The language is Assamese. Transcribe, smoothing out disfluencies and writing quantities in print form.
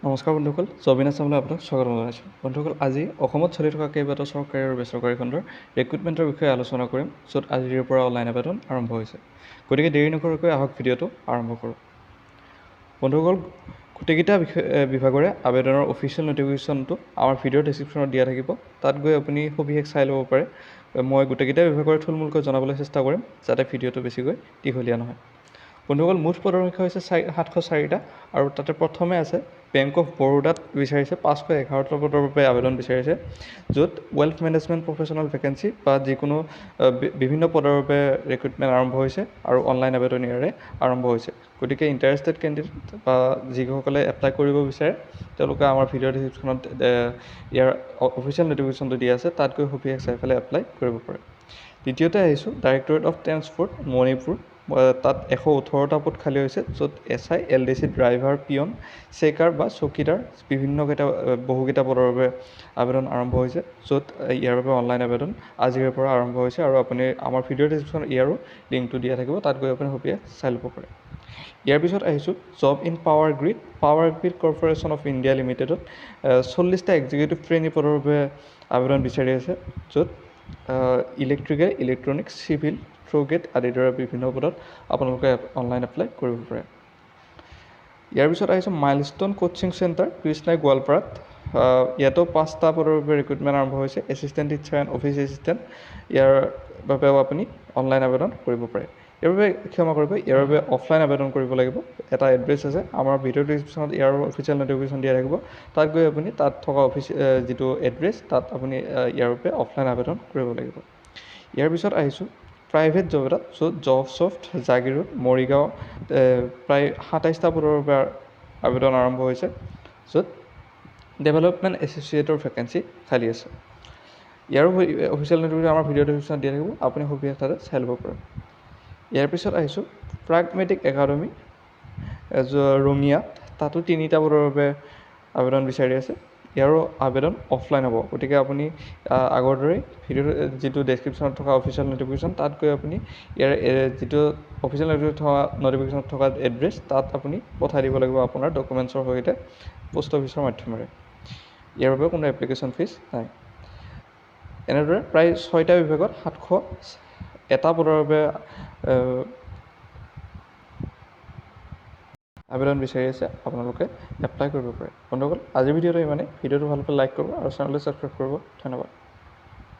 নমস্কাৰ বন্ধুসকল, জবিন আছামলৈ আপোনাক স্বাগতম জনাইছোঁ। বন্ধুসকল, আজি অসমত চলি থকা কেইবাটাও চৰকাৰী আৰু বেচৰকাৰী খণ্ডৰ ৰিক্ৰুটমেণ্টৰ বিষয়ে আলোচনা কৰিম, য'ত আজিৰ পৰা অনলাইন আবেদন আৰম্ভ হৈছে। গতিকে দেৰি নকৰাকৈ আহক ভিডিঅ'টো আৰম্ভ কৰোঁ। বন্ধুসকল, গোটেইকেইটা বিভাগৰে আবেদনৰ অফিচিয়েল ন'টিফিকেশ্যনটো আমাৰ ভিডিঅ'ৰ ডেছক্ৰিপশ্যনত দিয়া থাকিব। তাত গৈ আপুনি সবিশেষ চাই ল'ব পাৰে। মই গোটেইকেইটা বিভাগৰে থুলমূলকৈ জনাবলৈ চেষ্টা কৰিম, যাতে ভিডিঅ'টো বেছিকৈ দীঘলীয়া নহয়। বন্ধুসকল, মুঠ পদৰ সংখ্যা হৈছে 704টা, আৰু তাতে প্ৰথমে আছে বেংক অফ বৰোদাত বিচাৰিছে 511টা পদৰ বাবে আবেদন বিচাৰিছে, য'ত ৱেল্থ মেনেজমেণ্ট প্ৰফেচনেল ভেকেঞ্চি বা যিকোনো বিভিন্ন পদৰ বাবে ৰিক্ৰুটমেণ্ট আৰম্ভ হৈছে আৰু অনলাইন আবেদন ইয়াৰে আৰম্ভ হৈছে। গতিকে ইণ্টাৰেষ্টেড কেণ্ডিডেট বা যিসকলে এপ্লাই কৰিব বিচাৰে তেওঁলোকে আমাৰ ভিডিঅ' ডেছক্ৰিপশ্যনত ইয়াৰ অফিচিয়েল ন'টিফিকেশ্যনটো দিয়া আছে, তাত গৈ সবিশেষ চাই পেলাই এপ্লাই কৰিব পাৰে। দ্বিতীয়তে আহিছোঁ ডাইৰেক্টৰেট অফ ট্ৰেন্সপ'ৰ্ট মণিপুৰ। তাত 118টা পদ খালী হৈছে, য'ত SI, LDC, driver, peon, checker বা চকীদাৰ বহুকেইটা পদৰ বাবে আবেদন আৰম্ভ হৈছে, য'ত ইয়াৰ বাবে অনলাইন আবেদন আজিৰে পৰা আৰম্ভ হৈছে, আৰু আপুনি আমাৰ ভিডিঅ' ডেছক্ৰিপশ্যনত ইয়াৰো লিংকটো দিয়া থাকিব, তাত গৈ আপুনি সবিশেষ চাই ল'ব পাৰে। ইয়াৰ পিছত আহিছোঁ job in power grid corporation of India লিমিটেডত 40টা এক্সিকিউটিভ ট্ৰেইনী পদৰ বাবে আবেদন বিচাৰি আছে, য'ত ইলেক্ট্ৰিকেল, ইলেক্ট্ৰনিক্স, চিভিল, থ্ৰুগেট আদিৰ দৰে বিভিন্ন পদত আপোনালোকে অনলাইন এপ্লাই কৰিব পাৰে। ইয়াৰ পিছত আহিছোঁ মাইলষ্টোন কোচিং চেণ্টাৰ কৃষ্ণাই গোৱালপাৰাত। ইয়াতো 5টা পদৰ বাবে ৰিক্ৰুটমেণ্ট আৰম্ভ হৈছে, assistant teacher and office assistant. ইয়াৰ বাবেও আপুনি অনলাইন আবেদন কৰিব পাৰে। ইয়াৰ বাবে অফলাইন আবেদন কৰিব লাগিব। এটা এড্ৰেছ আছে, আমাৰ ভিডিঅ' ডেছক্ৰিপশ্যনত ইয়াৰ অফিচিয়েল ন'টিফিকেশ্যন দিয়া থাকিব, তাত গৈ আপুনি তাত থকা যিটো এড্ৰেছ তাত আপুনি ইয়াৰ বাবে অফলাইন আবেদন কৰিব লাগিব। ইয়াৰ পিছত আহিছোঁ প্ৰাইভেট জব এটাত, য'ত জবছফ্ট জাগিৰোড মৰিগাঁও প্ৰায় 27টা পদৰ বাবে আবেদন আৰম্ভ হৈছে, য'ত ডেভেলপমেণ্ট এছ'চিয়েটৰ ভেকেঞ্চি খালী আছে। ইয়াৰো অফিচিয়েল ন'টিফিকেশ্যন আমাৰ ভিডিঅ' ডেছক্ৰিপশ্যনত দিয়া থাকিব, আপুনি সবিশেষ তাতে চাই ল'ব পাৰে। ইয়াৰ পিছত আহিছোঁ প্ৰাগমেটিক একাডেমী ৰঙিয়াত, তাতো 3টা পদৰ বাবে আবেদন বিচাৰি আছে। ইয়াৰো আবেদন অফলাইন হ'ব, গতিকে আপুনি আগৰ দৰেই ভিডিঅ'ৰ যিটো ডেছক্ৰিপশ্যনত থকা অফিচিয়েল ন'টিফিকেশ্যন তাত গৈ আপুনি ইয়াৰ যিটো অফিচিয়েল ন'টিফিকেশ্যনত থকা এড্ৰেছ তাত আপুনি পঠাই দিব লাগিব আপোনাৰ ডকুমেণ্টছৰ সৈতে পোষ্ট অফিচৰ মাধ্যমেৰে। ইয়াৰ বাবে কোনো এপ্লিকেশ্যন ফিজ নাই। এনেদৰে প্ৰায় 6টা বিভাগত 701টা পদৰ বাবে আবেদন বিচাৰি আছে, আপোনালোকে এপ্লাই কৰিব পাৰে। বন্ধুসকল, আজিৰ ভিডিঅ'টো ইমানেই। ভিডিঅ'টো ভাল পালে লাইক কৰিব আৰু চেনেলটো ছাবস্ক্ৰাইব কৰিব। ধন্যবাদ।